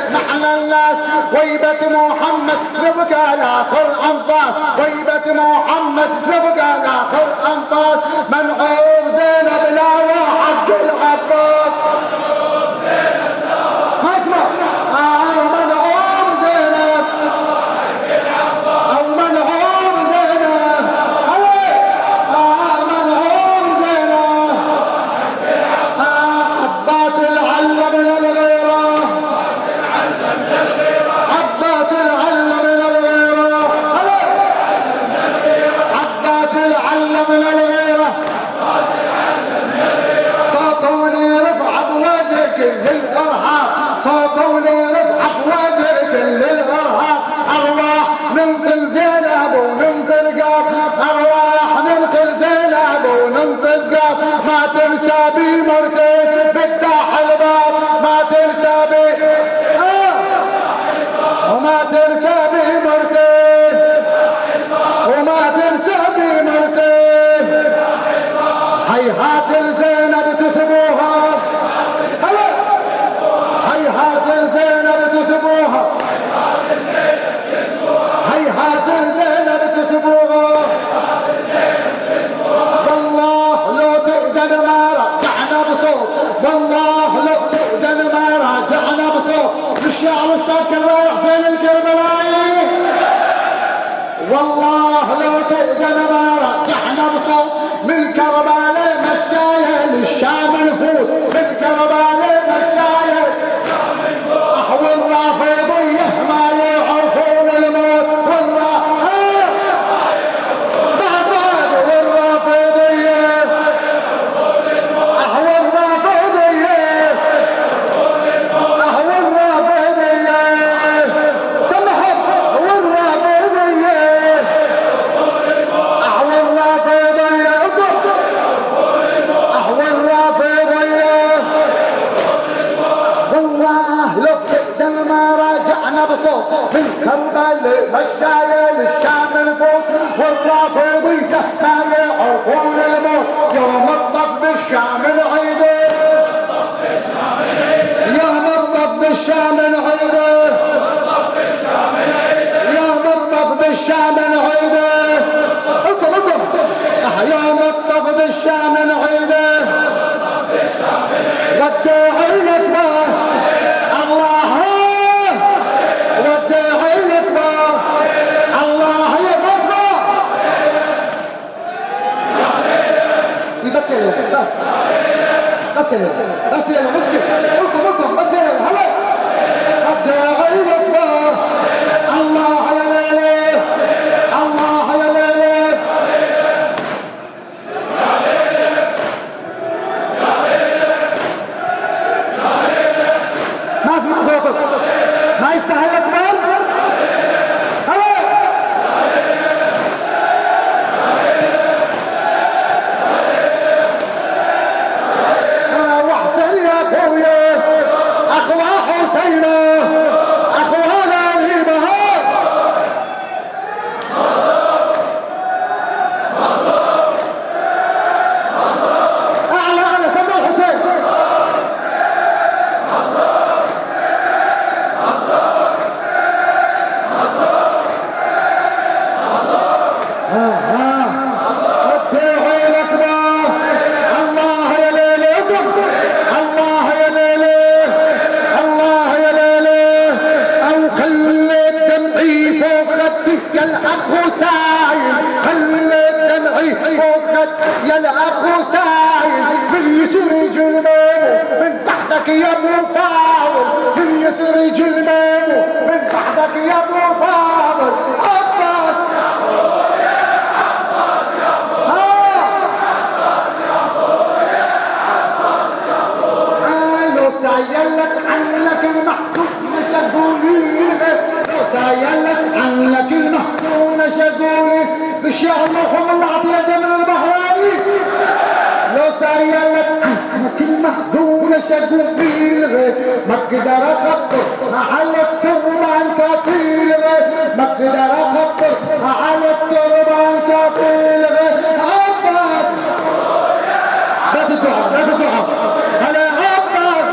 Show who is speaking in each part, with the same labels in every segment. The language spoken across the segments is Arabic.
Speaker 1: يسمعنا الناس ويبة محمد نبقى لاخر انفاس ويبة محمد نبقى لاخر انفاس منعوب زينب لا وحق العباس ما اسمع منعوب زينب او منعوب زينب منعوب زينب عباس العل من الغيرة عباس العل من الغيرة عباس العل من الغيرة صوتوني رفع بوجهك للإرهاب صوتوني رفع بوجهك للإرهاب أرواح ننقل زينب وننقل قاب أرواح ننقل زينب وننقل قاب ما تنسى بي مرتين بداح الباب ما تنسى بي وما تنسى بي مرتين وما تنسى بي مرتين هيهات الزينب تسبوها هيهات الزينب تسبوها هيهات الزينب تسبوها والله لو تقدر ما رجعنا بصوت والله لو تقدر ما رجعنا بصوت للشاعر الاستاذ كرار حسين الكربلائي والله لو تقدر ما رجعنا بصوت من كربلاء مشاية للشام نفوت من كربلاء مشاية احوال رافضية ما يعرفون الموت والله بعد والرافضية احوال رافضية احوال رافضية سمحت والرافضية احوال رافضية احوال رافضية والله لو تقدر ما راجعنا بصوت من كربلاء مشاية للشام نفوت والرافضية ما يعرفون الموت يوم الطب بالشام نعيده يوم الطب بالشام نعيده يوم الطب بالشام نعيده انتم يوم الطب بالشام نعيده وداعي الاكبر الله وداعي الاكبر الله يبصر بس يا بس يا بس يا مسكت قلتم بس يا هلا وداعي الاكبر الله يا ليلى الله يا ليلى ما اسمع صوتك ما يستاهل اكبر هلا انا وحسن يا اخويا اخوة حسين اخوانا لي بهار اعلى سمع الحسين وداعي الاكبر الله يا ليلى الله يا ليلى الله يا ليلى او خليت دمعي فوق خدي يا الاخ سايل خليت دمعي فوق خدي يا الاخ سايل من يسري جلبابه من بعدك يا ابو فاضل من يسري جلبابه من بعدك يا ابو فاضل عباس سايلت عنك المحزون شغولي لو سايلت عنك المحزون شغولي بالشعر مرحوم الله عطيه جمال البحراني لو سايلت عنك المحزون شغولي ما اقدر اخبر على التربان كفيل ما اقدر اخبر على التربان كفيل عباس لا تدعى هلا عباس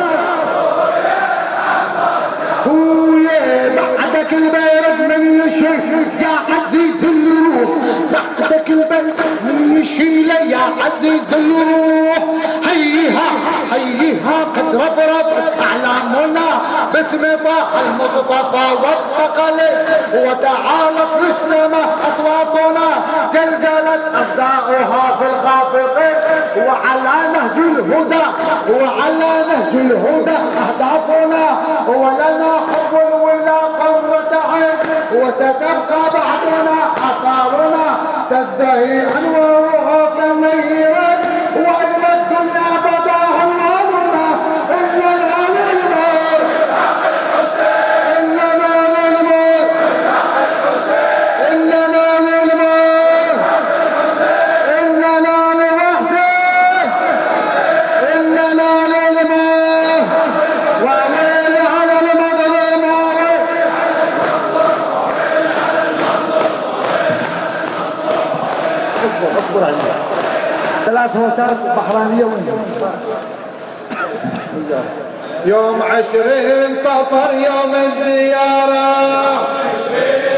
Speaker 1: بعدك البلد من يشيل يا عزيز الروح، بعدك البلد من يشيل يا عزيز الروح. هيها هيها قد رفرفت اعلامنا باسم طه المصطفى والثقل، وتعالت للسماء اصواتنا جلجلت اصداؤها في الخافقين، وعلى نهج الهدى وعلى نهج الهدى اهدافنا، ولنا حب ولا قرة عين، وستبقى بعدنا اثارنا تزدهي انوارها كالنيرات، والى الدنيا بدا همامنا اننا للموت اننا للموت اننا للموت اننا للحسين اننا للموت، ومن على المظلوم اصبر عليها. 3 وسائل بحرانية
Speaker 2: يوم 20 صفر يوم الزيارة،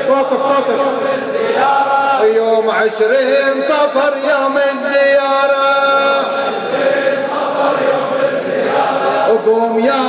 Speaker 2: صوتك يوم 20 صفر يوم الزيارة، قوم يا